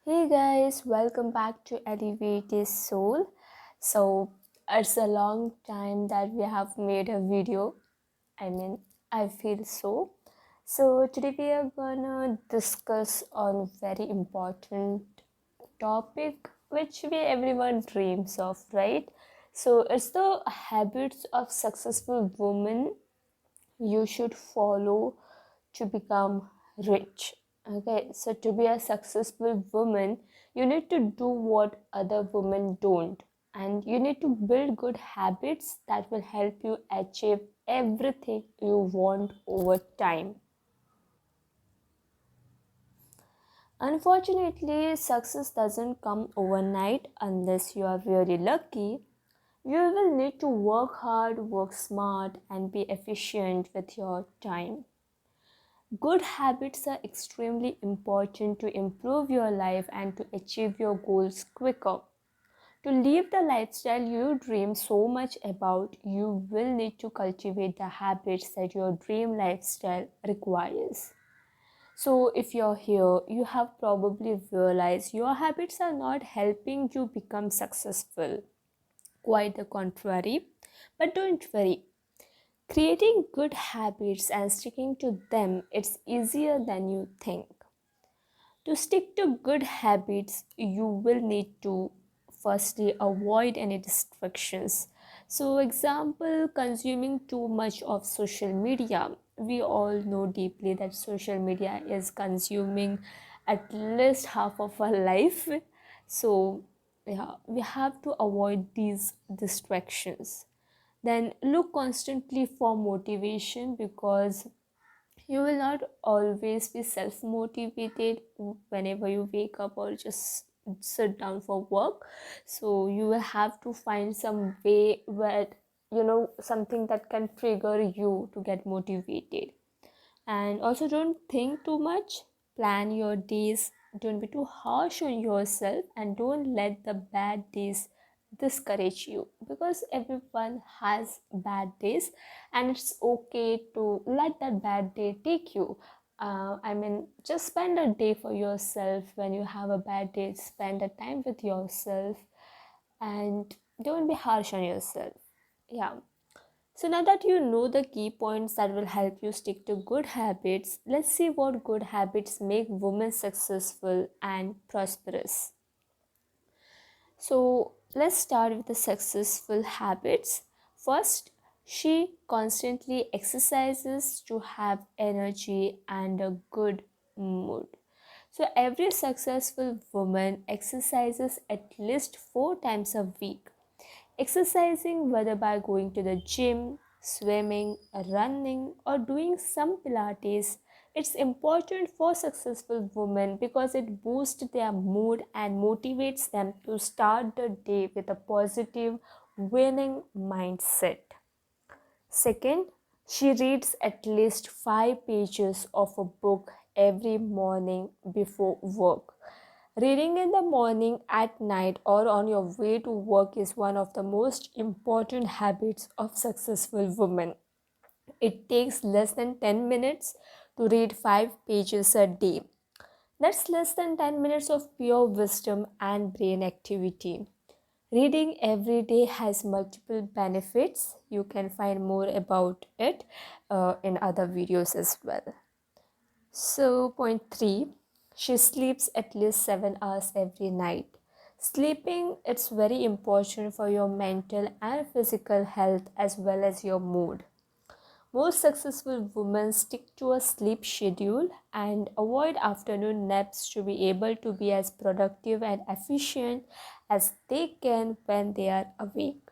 Hey guys, welcome back to Alleviated Soul. So, it's a long time that we have made a video. I mean, I feel so. So, today we are gonna discuss on very important topic which we everyone dreams of, right? So, it's the habits of successful women you should follow to become rich. Okay, so to be a successful woman, you need to do what other women don't, and you need to build good habits that will help you achieve everything you want over time. Unfortunately, success doesn't come overnight unless you are really lucky. You will need to work hard, work smart, and be efficient with your time. Good habits are extremely important to improve your life and to achieve your goals quicker. To live the lifestyle you dream so much about, you will need to cultivate the habits that your dream lifestyle requires. So, if you're here, you have probably realized your habits are not helping you become successful. Quite the contrary. But don't worry, creating good habits and sticking to them, it's easier than you think. To stick to good habits, you will need to firstly avoid any distractions. So, example, consuming too much of social media. We all know deeply that social media is consuming at least half of our life. So, yeah, we have to avoid these distractions. Then look constantly for motivation, because you will not always be self motivated whenever you wake up or just sit down for work. So you will have to find some way where something that can trigger you to get motivated. And also, don't think too much, plan your days, don't be too harsh on yourself, and don't let the bad days discourage you, because everyone has bad days and it's okay to let that bad day take you. Just spend a day for yourself. When you have a bad day, spend a time with yourself and don't be harsh on yourself. Yeah. So now that you know the key points that will help you stick to good habits, let's see what good habits make women successful and prosperous. So let's start with the successful habits. First, she constantly exercises to have energy and a good mood. So every successful woman exercises at least 4 times a week. Exercising, whether by going to the gym, swimming, running, or doing some Pilates, it's important for successful women because it boosts their mood and motivates them to start the day with a positive, winning mindset. Second, she reads at least 5 pages of a book every morning before work. Reading in the morning, at night, or on your way to work is one of the most important habits of successful women. It takes less than 10 minutes to read 5 pages a day. That's less than 10 minutes of pure wisdom and brain activity. Reading every day has multiple benefits. You can find more about it in other videos as well. So, point three, she sleeps at least 7 hours every night. Sleeping, it's very important for your mental and physical health as well as your mood. Most successful women stick to a sleep schedule and avoid afternoon naps to be able to be as productive and efficient as they can when they are awake.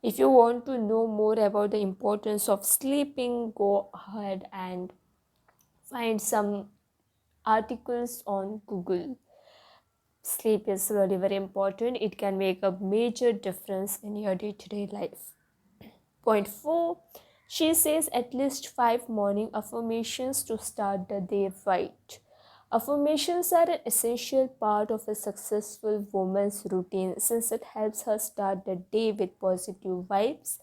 If you want to know more about the importance of sleeping, go ahead and find some articles on Google. Sleep is really very important. It can make a major difference in your day to day life. Point 4, she says at least 5 morning affirmations to start the day right. Affirmations are an essential part of a successful woman's routine since it helps her start the day with positive vibes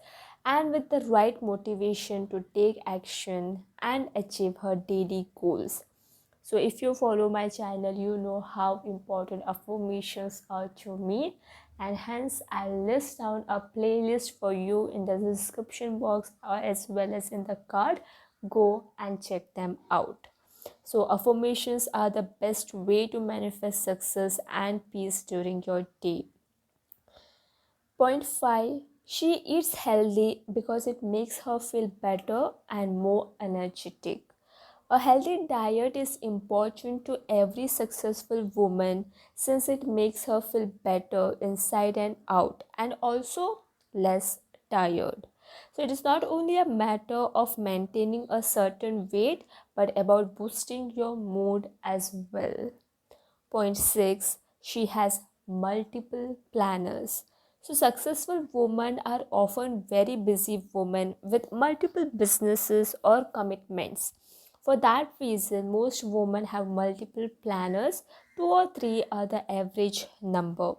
and with the right motivation to take action and achieve her daily goals. So if you follow my channel, you know how important affirmations are to me, and hence I'll list down a playlist for you in the description box as well as in the card. Go and check them out. So affirmations are the best way to manifest success and peace during your day. Point 5, she eats healthy because it makes her feel better and more energetic. A healthy diet is important to every successful woman since it makes her feel better inside and out and also less tired. So it is not only a matter of maintaining a certain weight but about boosting your mood as well. Point 6, she has multiple planners. So successful women are often very busy women with multiple businesses or commitments. For that reason, most women have multiple planners. 2 or 3 are the average number.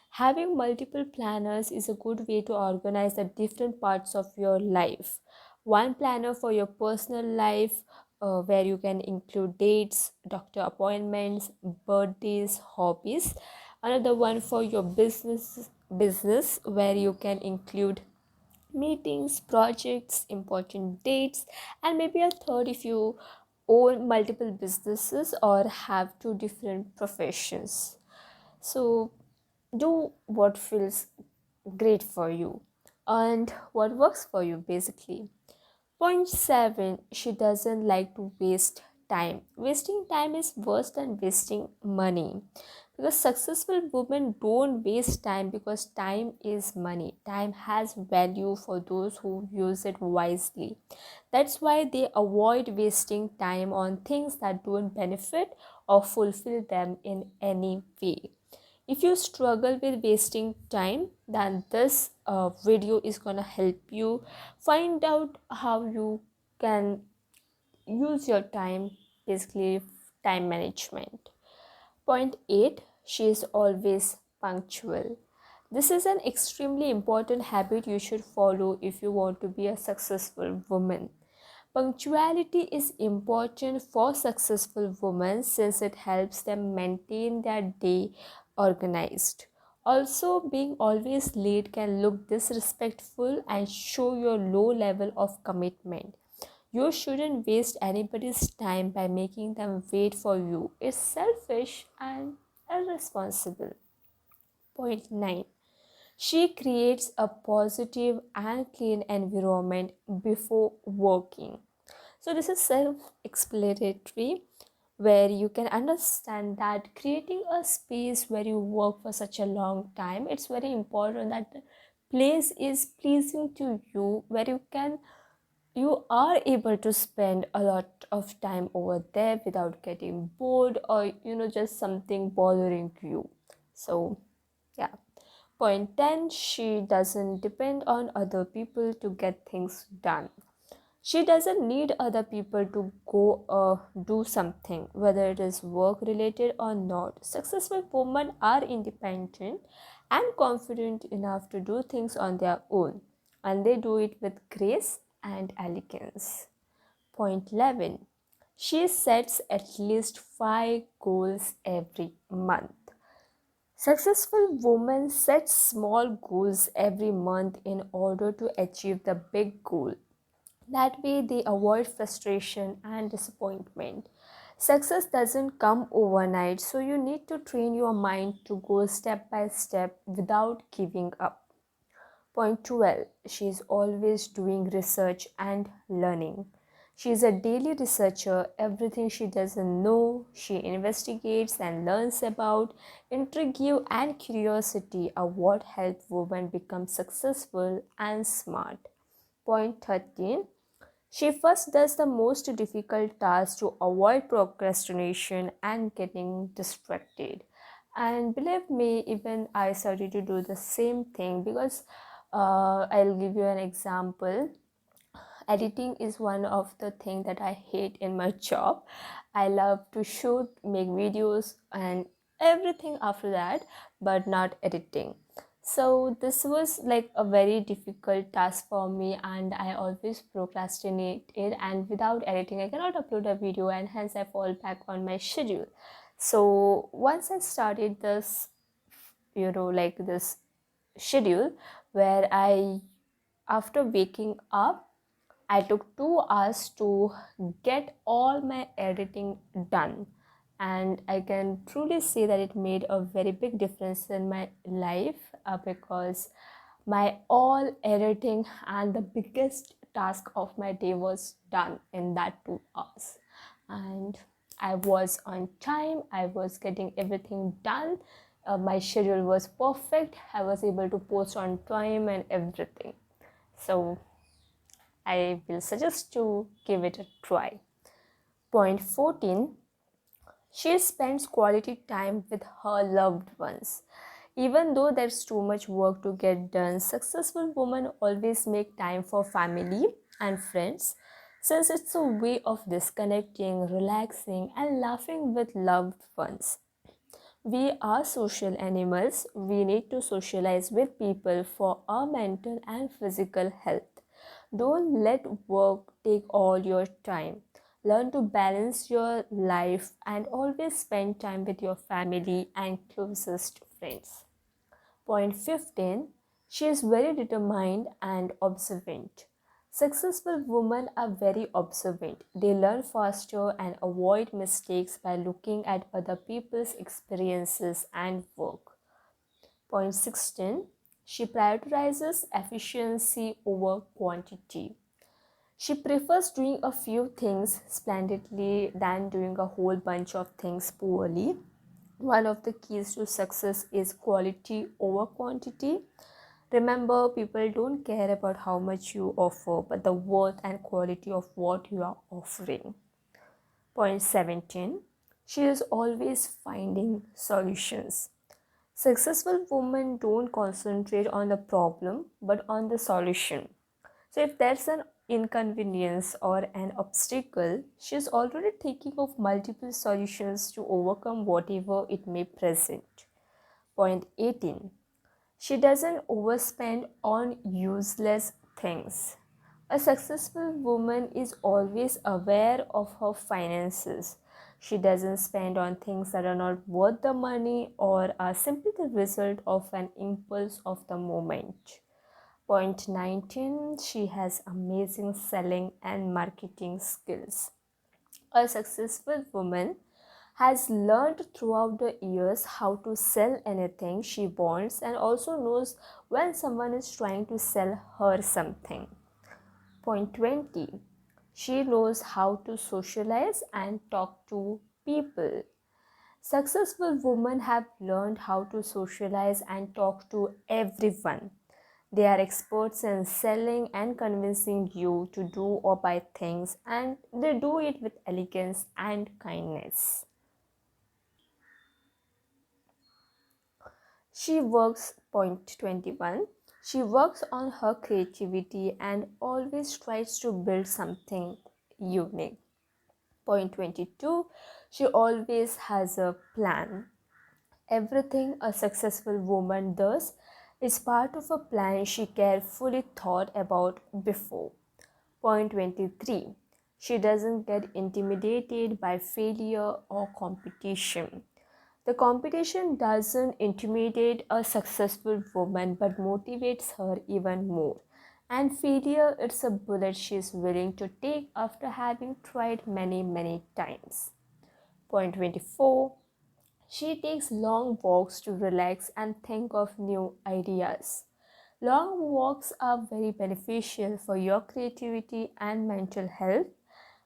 Having multiple planners is a good way to organize the different parts of your life. One planner for your personal life, where you can include dates, doctor appointments, birthdays, hobbies. Another one for your business where you can include meetings, projects, important dates, and maybe a third if you own multiple businesses or have two different professions. So do what feels great for you and what works for you basically. Point 7, she doesn't like to waste time. Wasting time is worse than wasting money because successful women don't waste time because time is money. Time has value for those who use it wisely. That's why they avoid wasting time on things that don't benefit or fulfill them in any way. If you struggle with wasting time, then this video is gonna help you find out how you can use your time, basically time management. Point 8, she is always punctual. This is an extremely important habit you should follow if you want to be a successful woman. Punctuality is important for successful women since it helps them maintain their day organized. Also, being always late can look disrespectful and show your low level of commitment. You shouldn't waste anybody's time by making them wait for you. It's selfish and irresponsible. Point 9. She creates a positive and clean environment before working. So, this is self explanatory where you can understand that creating a space where you work for such a long time, it's very important that the place is pleasing to you, where you are able to spend a lot of time over there without getting bored or just something bothering you. So yeah. Point 10, she doesn't depend on other people to get things done. She doesn't need other people to go do something, whether it is work related or not. Successful women are independent and confident enough to do things on their own, and they do it with grace and elegance. Point 11. She sets at least 5 goals every month. Successful women set small goals every month in order to achieve the big goal. That way, they avoid frustration and disappointment. Success doesn't come overnight, so you need to train your mind to go step by step without giving up. Point 12. She is always doing research and learning. She is a daily researcher. Everything she doesn't know, she investigates and learns about. Intrigue and curiosity are what help women become successful and smart. Point 13. She first does the most difficult task to avoid procrastination and getting distracted. And believe me, even I started to do the same thing because I'll give you an example. Editing is one of the things that I hate in my job. I love to shoot, make videos, and everything after that, but not editing. So this was like a very difficult task for me, and I always procrastinate it, and without editing I cannot upload a video, and hence I fall back on my schedule. So once I started this, like this schedule, where I, after waking up, I took 2 hours to get all my editing done. And I can truly say that it made a very big difference in my life, because my all editing and the biggest task of my day was done in that 2 hours. And I was on time, I was getting everything done. My schedule was perfect, I was able to post on time and everything. So I will suggest to give it a try. Point 14, she spends quality time with her loved ones. Even though there's too much work to get done, successful women always make time for family and friends, since it's a way of disconnecting, relaxing, and laughing with loved ones. We are social animals. We need to socialize with people for our mental and physical health. Don't let work take all your time. Learn to balance your life and always spend time with your family and closest friends. Point 15, she is very determined and observant. Successful women are very observant. They learn faster and avoid mistakes by looking at other people's experiences and work. Point 16, she prioritizes efficiency over quantity. She prefers doing a few things splendidly than doing a whole bunch of things poorly. One of the keys to success is quality over quantity. Remember, people don't care about how much you offer, but the worth and quality of what you are offering. Point 17, she is always finding solutions. Successful women don't concentrate on the problem but on the solution. So, if there's an inconvenience or an obstacle, she's already thinking of multiple solutions to overcome whatever it may present. Point 18, she doesn't overspend on useless things. A successful woman is always aware of her finances. She doesn't spend on things that are not worth the money or are simply the result of an impulse of the moment. Point 19, she has amazing selling and marketing skills. A successful woman has learned throughout the years how to sell anything she wants and also knows when someone is trying to sell her something. Point 20, she knows how to socialize and talk to people. Successful women have learned how to socialize and talk to everyone. They are experts in selling and convincing you to do or buy things, and they do it with elegance and kindness. She works, point 21, she works on her creativity and always tries to build something unique. Point 22, she always has a plan. Everything a successful woman does is part of a plan she carefully thought about before. Point 23, she doesn't get intimidated by failure or competition. The competition doesn't intimidate a successful woman but motivates her even more. And failure, it's a bullet she is willing to take after having tried many, many times. Point 24, she takes long walks to relax and think of new ideas. Long walks are very beneficial for your creativity and mental health.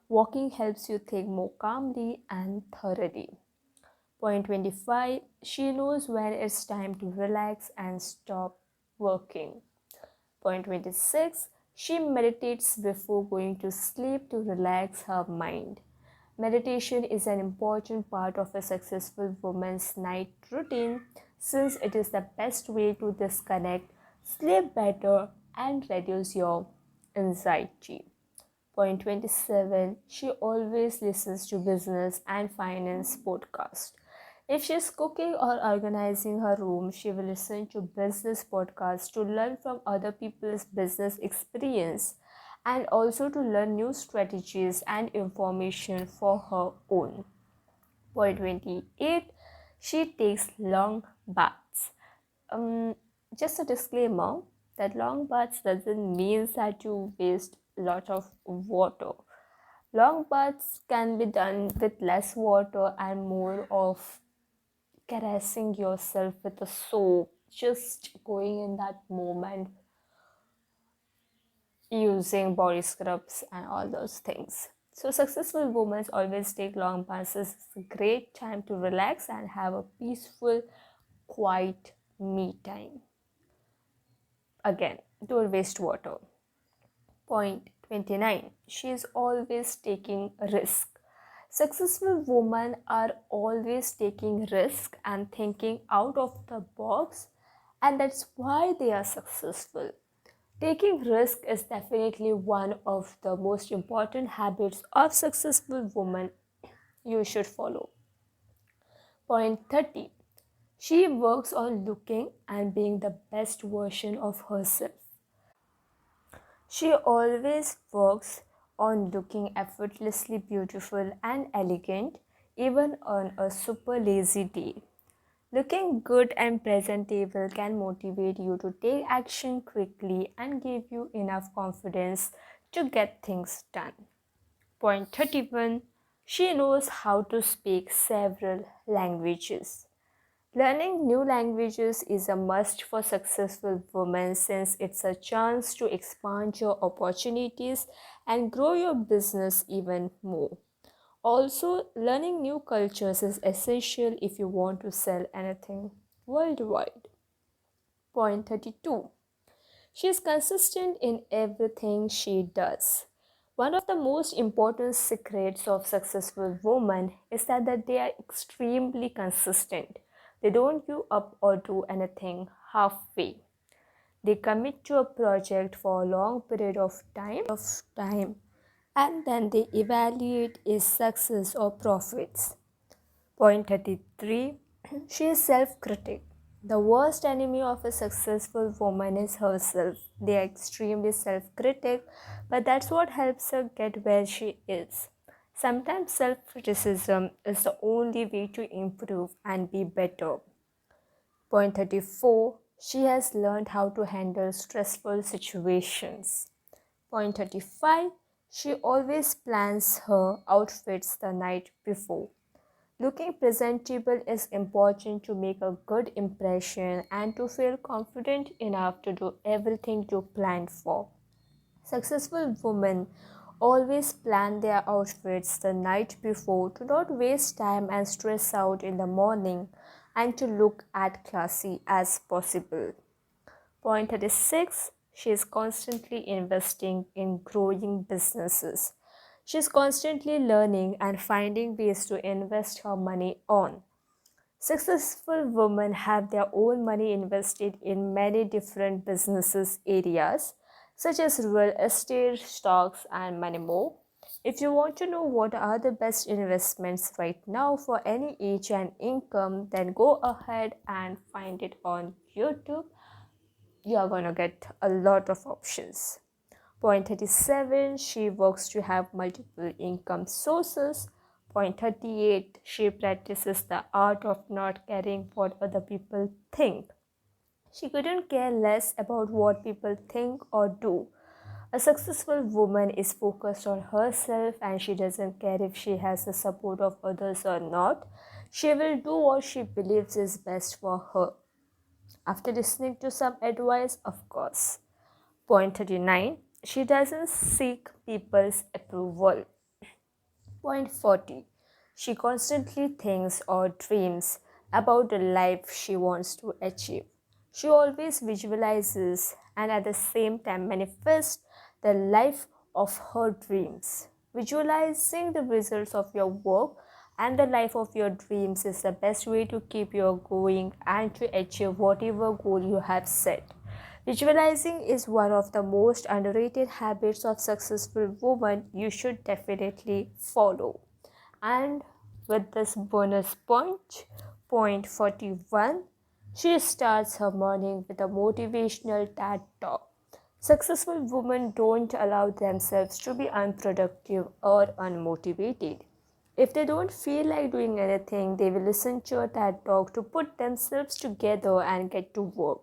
Walking helps you think more calmly and thoroughly. Point 25, she knows when it's time to relax and stop working. Point 26, she meditates before going to sleep to relax her mind. Meditation is an important part of a successful woman's night routine since it is the best way to disconnect, sleep better, and reduce your anxiety. Point 27, she always listens to business and finance podcasts. If she's cooking or organizing her room, she will listen to business podcasts to learn from other people's business experience and also to learn new strategies and information for her own. Point 28, she takes long baths. Um, just a disclaimer that long baths doesn't mean that you waste a lot of water. Long baths can be done with less water and more of caressing yourself with a soap, just going in that moment, using body scrubs and all those things. So, successful women always take long baths. It's a great time to relax and have a peaceful, quiet me time. Again, don't waste water. Point 29. She is always taking risk. Successful women are always taking risk and thinking out of the box, and that's why they are successful. Taking risk is definitely one of the most important habits of successful women you should follow. Point 30. She works on looking and being the best version of herself. She always works on looking effortlessly beautiful and elegant, even on a super lazy day. Looking good and presentable can motivate you to take action quickly and give you enough confidence to get things done. Point 31. She knows how to speak several languages. Learning new languages is a must for successful women since it's a chance to expand your opportunities and grow your business even more. Also, learning new cultures is essential if you want to sell anything worldwide. Point 32. She is consistent in everything she does. One of the most important secrets of successful women is that they are extremely consistent. They don't give up or do anything halfway. They commit to a project for a long period of time and then they evaluate its success or profits. Point 33. She is self-critic. The worst enemy of a successful woman is herself. They are extremely self-critic, but that's what helps her get where she is. Sometimes self-criticism is the only way to improve and be better. Point 34. She has learned how to handle stressful situations. Point 35. She always plans her outfits the night before. Looking presentable is important to make a good impression and to feel confident enough to do everything you planned for. Successful women always plan their outfits the night before to not waste time and stress out in the morning and to look as classy as possible. Point 36. She is constantly investing in growing businesses. She is constantly learning and finding ways to invest her money on. Successful women have their own money invested in many different businesses areas such as real estate, stocks, and many more. If you want to know what are the best investments right now for any age and income, then go ahead and find it on YouTube. You are going to get a lot of options. Point 37, she works to have multiple income sources. Point 38, she practices the art of not caring what other people think. She couldn't care less about what people think or do. A successful woman is focused on herself and she doesn't care if she has the support of others or not. She will do what she believes is best for her. After listening to some advice, of course. Point 39. She doesn't seek people's approval. Point 40. She constantly thinks or dreams about the life she wants to achieve. She always visualizes and at the same time manifests the life of her dreams. Visualizing the results of your work and the life of your dreams is the best way to keep you going and to achieve whatever goal you have set. Visualizing is one of the most underrated habits of successful women you should definitely follow. And with this bonus point, Point 41. She starts her morning with a motivational TED talk. Successful women don't allow themselves to be unproductive or unmotivated. If they don't feel like doing anything, they will listen to a TED talk to put themselves together and get to work.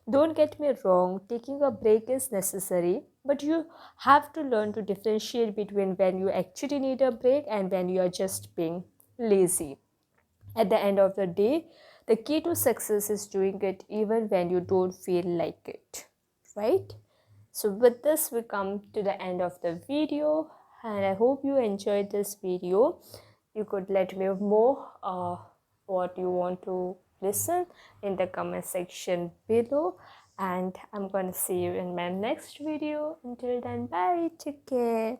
Don't get me wrong, taking a break is necessary, but you have to learn to differentiate between when you actually need a break and when you are just being lazy. At the end of the day, the key to success is doing it even when you don't feel like it, right? So with this, we come to the end of the video, and I hope you enjoyed this video. You could let me know what you want to listen in the comment section below, and I'm gonna see you in my next video. Until then, bye, take care.